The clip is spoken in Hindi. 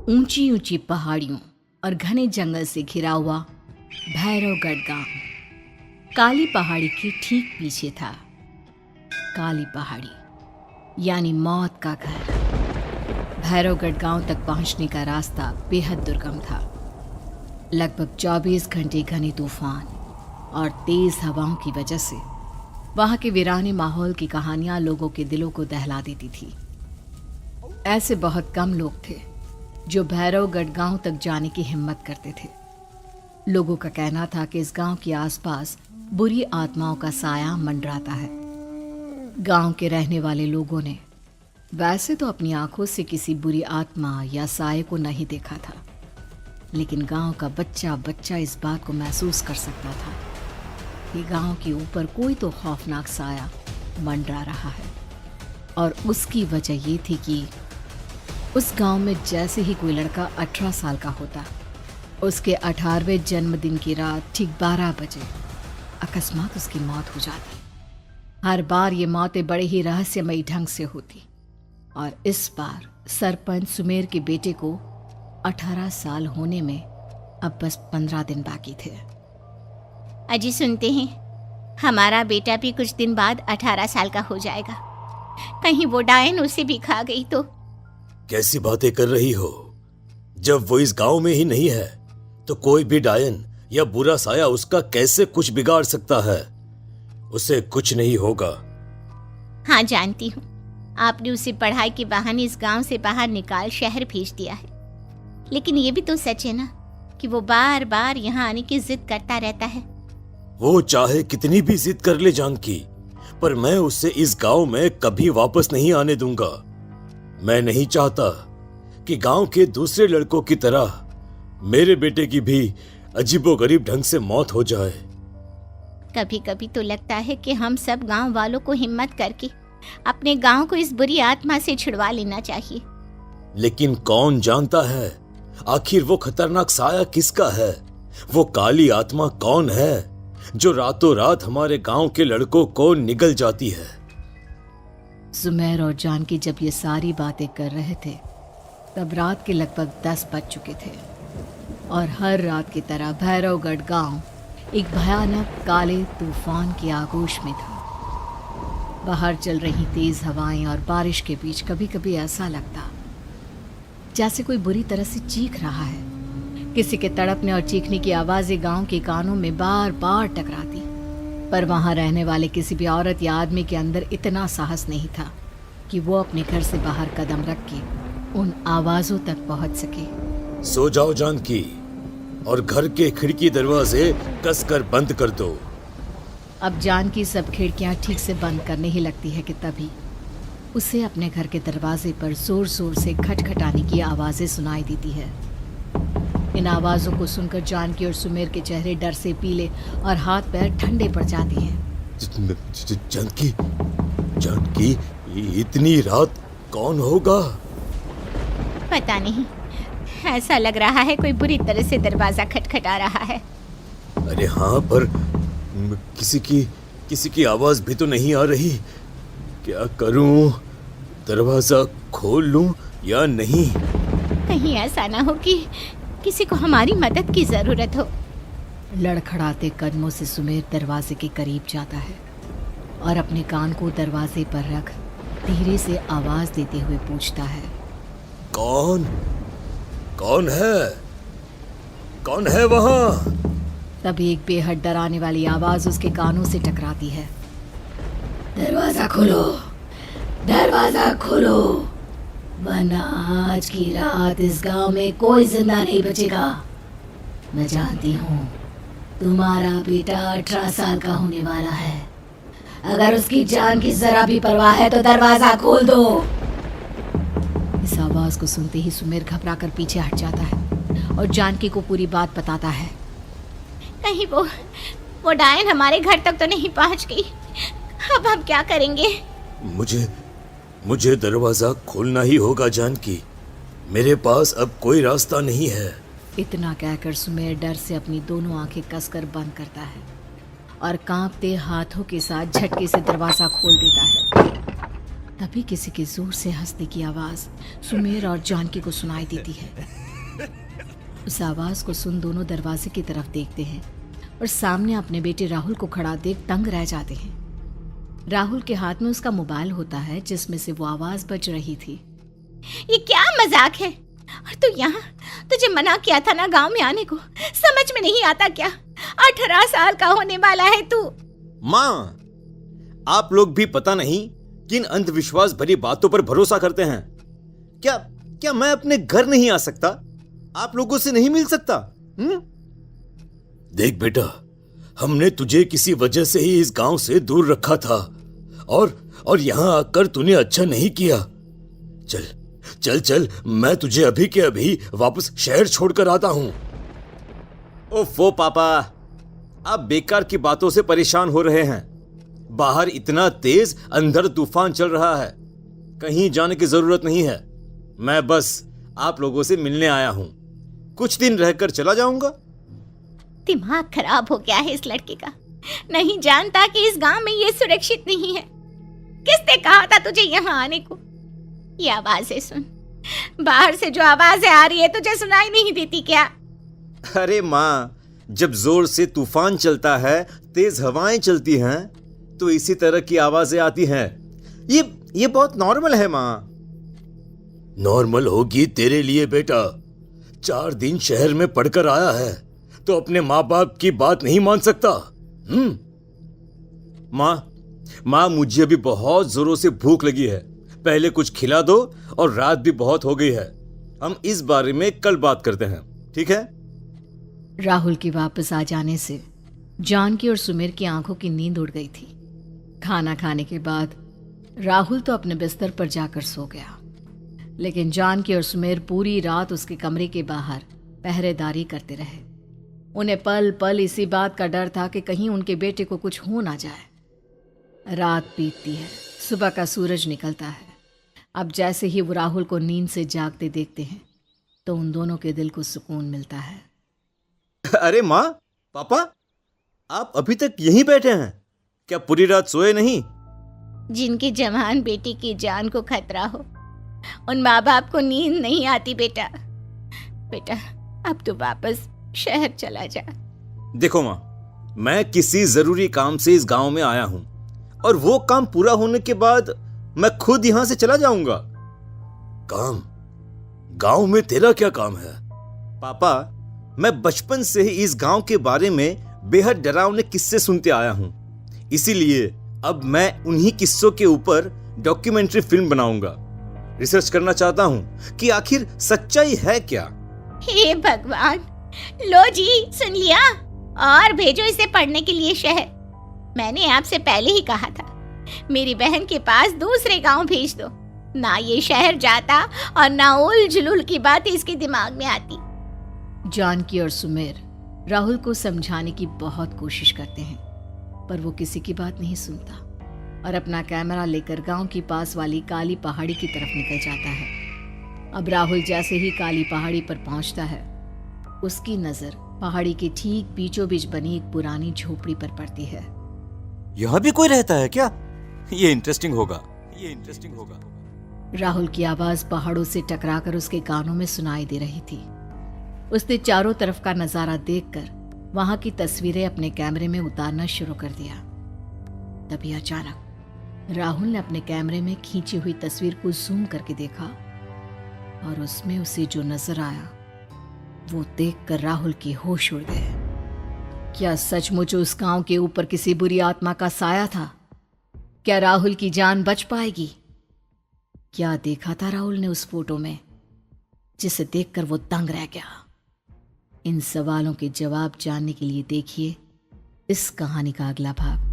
ऊंची ऊंची पहाड़ियों और घने जंगल से घिरा हुआ भैरवगढ़ गांव काली पहाड़ी के ठीक पीछे था। काली पहाड़ी यानी मौत का घर। भैरवगढ़ गांव तक पहुंचने का रास्ता बेहद दुर्गम था। लगभग 24 घंटे घने तूफान और तेज हवाओं की वजह से वहां के वीराने माहौल की कहानियां लोगों के दिलों को दहला देती थी। ऐसे बहुत कम लोग थे जो भैरवगढ़ गांव तक जाने की हिम्मत करते थे। लोगों का कहना था कि इस गांव के आसपास बुरी आत्माओं का साया मंडराता है। गांव के रहने वाले लोगों ने वैसे तो अपनी आंखों से किसी बुरी आत्मा या साये को नहीं देखा था, लेकिन गांव का बच्चा बच्चा इस बात को महसूस कर सकता था कि गांव के ऊपर कोई तो खौफनाक साया मंडरा रहा है। और उसकी वजह ये थी कि उस गांव में जैसे ही कोई लड़का 18 साल का होता, उसके 18वें जन्मदिन की रात ठीक 12 बजे अकस्मात उसकी मौत हो जाती। हर बार ये मौतें बड़े ही रहस्यमयी ढंग से होती और इस बार सरपंच सुमेर के बेटे को 18 साल होने में अब बस 15 दिन बाकी थे। अजी सुनते हैं, हमारा बेटा भी कुछ दिन बाद 18 साल का हो जाएगा। कहीं वो डायन उसे भी खा गई तो। कैसी बातें कर रही हो? जब वो इस गांव में ही नहीं है तो कोई भी डायन या बुरा साया उसका कैसे कुछ बिगाड़ सकता है? उसे कुछ नहीं होगा। हाँ जानती हूँ, आपने उसे पढ़ाई के बहाने इस गांव से बाहर निकाल शहर भेज दिया है, लेकिन ये भी तो सच है ना कि वो बार बार यहाँ आने की जिद करता रहता है। वो चाहे कितनी भी जिद कर ले जानकी, पर मैं उसे इस गांव में कभी वापस नहीं आने दूंगा। मैं नहीं चाहता कि गांव के दूसरे लड़कों की तरह मेरे बेटे की भी अजीबोगरीब ढंग से मौत हो जाए। कभी कभी तो लगता है कि हम सब गांव वालों को हिम्मत करके अपने गांव को इस बुरी आत्मा से छुड़वा लेना चाहिए। लेकिन कौन जानता है आखिर वो खतरनाक साया किसका है? वो काली आत्मा कौन है जो रातों रात हमारे गांव के लड़कों को निगल जाती है? सुमेर और जानकी जब ये सारी बातें कर रहे थे तब रात के लगभग 10 बज चुके थे और हर रात की तरह भैरवगढ़ गांव एक भयानक काले तूफान की आगोश में था। बाहर चल रही तेज हवाएं और बारिश के बीच कभी कभी ऐसा लगता जैसे कोई बुरी तरह से चीख रहा है। किसी के तड़पने और चीखने की आवाजें गांव के कानों में बार बार टकराती, पर वहां रहने वाले किसी भी औरत या आदमी के अंदर इतना साहस नहीं था कि वो अपने घर से बाहर कदम रख के उन आवाजों तक पहुंच सके। सो जाओ जानकी और घर के खिड़की दरवाजे कसकर बंद कर दो। अब जानकी सब खिड़कियां ठीक से बंद करने ही लगती है कि तभी उसे अपने घर के दरवाजे पर जोर जोर से खटखटाने की आवाजें सुनाई देती है। इन आवाजों को सुनकर जानकी और सुमेर के चेहरे डर से पीले और हाथ पैर ठंडे पड़ जाते हैं। जानकी, जानकी, इतनी रात कौन होगा? पता नहीं, ऐसा लग रहा है कोई बुरी तरह से दरवाजा खटखटा रहा है। अरे हाँ, पर किसी की आवाज भी तो नहीं आ रही। क्या करूं? दरवाजा खोल लूं या नहीं? कहीं ऐसा ना हो कि किसी को हमारी मदद की जरूरत हो। लड़खड़ाते कदमों से सुमेर दरवाजे के करीब जाता है और अपने कान को दरवाजे पर रख धीरे से आवाज देते हुए पूछता है, कौन है? कौन है वहां? तभी एक बेहद डराने वाली आवाज उसके कानों से टकराती है। दरवाजा खोलो, दरवाजा खोलो, वरना आज की रात इस गांव में कोई जिंदा नहीं बचेगा। मैं जानती हूँ तुम्हारा बेटा 18 साल का होने वाला है। अगर उसकी जान की जरा भी परवाह है तो दरवाजा खोल दो। इस आवाज को सुनते ही सुमेर घबरा कर पीछे हट जाता है और जानकी को पूरी बात बताता है। कहीं वो डायन हमारे घर तक तो नहीं पहुंच गई? अब हम क्या करेंगे? मुझे दरवाजा खोलना ही होगा जानकी। मेरे पास अब कोई रास्ता नहीं है। इतना कहकर सुमेर डर से अपनी दोनों आंखें कसकर बंद करता है और कांपते हाथों के साथ झटके से दरवाजा खोल देता है। तभी किसी के जोर से हंसने की आवाज सुमेर और जानकी को सुनाई देती है। उस आवाज को सुन दोनों दरवाजे की तरफ देखते हैं और सामने अपने बेटे राहुल को खड़ा देख दंग रह जाते हैं। राहुल के हाथ में उसका मोबाइल होता है जिसमें से वो आवाज बज रही थी। ये क्या मजाक है? और तू यहाँ, तुझे मना किया था ना गांव में आने को, समझ में नहीं आता क्या? 18 साल का होने वाला है तू। माँ, आप लोग भी पता नहीं किन अंधविश्वास भरी बातों पर भरोसा करते हैं। क्या मैं अपने घर नहीं आ सकता? आप लोगों से नहीं मिल सकता? देख बेटा, हमने तुझे किसी वजह से ही इस गांव से दूर रखा था और यहां आकर तूने अच्छा नहीं किया। चल चल चल, मैं तुझे अभी के अभी वापस शहर छोड़कर आता हूं। ओफो पापा, आप बेकार की बातों से परेशान हो रहे हैं। बाहर इतना तेज अंधड़ तूफान चल रहा है, कहीं जाने की जरूरत नहीं है। मैं बस आप लोगों से मिलने आया हूं, कुछ दिन रहकर चला जाऊंगा। दिमाग खराब हो गया है इस लड़के का, नहीं जानता कि इस गांव में ये सुरक्षित नहीं है। किसने कहा था तुझे यहाँ आने को? ये आवाजें सुन, बाहर से जो आवाजें आ रही है तुझे सुनाई नहीं देती क्या? अरे माँ, जब जोर से तूफान चलता है, तेज हवाएं चलती हैं, तो इसी तरह की आवाजें आती हैं। ये बहुत नॉर्मल है माँ। नॉर्मल होगी तेरे लिए बेटा। 4 दिन शहर में पढ़कर आया है तो अपने माँ बाप की बात नहीं मान सकता। माँ, मुझे अभी बहुत जोरों से भूख लगी है, पहले कुछ खिला दो, और रात भी बहुत हो गई है। हम इस बारे में कल बात करते हैं, ठीक है? राहुल के वापस आ जाने से जानकी और सुमेर की आंखों की नींद उड़ गई थी। खाना खाने के बाद राहुल तो अपने बिस्तर पर जाकर सो गया, लेकिन जानकी और सुमेर पूरी रात उसके कमरे के बाहर पहरेदारी करते रहे। उन्हें पल पल इसी बात का डर था कि कहीं उनके बेटे को कुछ हो ना जाए। रात बीतती है, सुबह का सूरज निकलता है। अब जैसे ही वो राहुल को नींद से जागते देखते हैं तो उन दोनों के दिल को सुकून मिलता है। अरे माँ, पापा, आप अभी तक यहीं बैठे हैं? क्या पूरी रात सोए नहीं? जिनकी जवान बेटी की जान को खतरा हो, उन माँ बाप को नींद नहीं आती बेटा। अब तो वापस शहर चला जा। देखो माँ, मैं किसी जरूरी काम से इस गांव में आया हूं, और वो काम पूरा होने के बाद मैं खुद यहां से चला जाऊंगा। काम? गांव में तेरा क्या काम है? पापा, मैं बचपन से ही इस गांव के बारे में बेहद डरावने किस्से सुनते आया हूं, इसीलिए अब मैं उन्हीं किस्सों के ऊपर डॉक्यूमेंट्री फिल्म बनाऊंगा। रिसर्च करना चाहता हूं कि आखिर सच्चाई है क्या। हे भगवान, लो जी, सुन लिया, और भेजो इसे पढ़ने के लिए शहर। मैंने आपसे पहले ही कहा था, मेरी बहन के पास दूसरे गांव भेज दो। ना ये शहर जाता और ना उल जुलूल की बात इसके दिमाग में आती। जानकी और सुमेर राहुल को समझाने की बहुत कोशिश करते हैं, पर वो किसी की बात नहीं सुनता और अपना कैमरा लेकर गांव की पास वाली काली पहाड़ी की तरफ निकल जाता है। अब राहुल जैसे ही काली पहाड़ी पर पहुंचता है, उसकी नजर पहाड़ी के ठीक बीचों बीच बनी एक पुरानी झोपड़ी पर पड़ती है। यहाँ भी कोई रहता है क्या? ये इंटरेस्टिंग होगा। राहुल की आवाज पहाड़ों से टकराकर उसके कानों में सुनाई दे रही थी। उसने चारों तरफ का नजारा देखकर वहां की तस्वीरें अपने कैमरे में उतारना शुरू कर दिया। तभी अचानक राहुल ने अपने कैमरे में खींची हुई तस्वीर को जूम करके देखा, और उसमें उसे जो नजर आया वो देखकर राहुल के होश उड़ गए। क्या सचमुच उस गांव के ऊपर किसी बुरी आत्मा का साया था? क्या राहुल की जान बच पाएगी? क्या देखा था राहुल ने उस फोटो में जिसे देखकर वो दंग रह गया? इन सवालों के जवाब जानने के लिए देखिए इस कहानी का अगला भाग।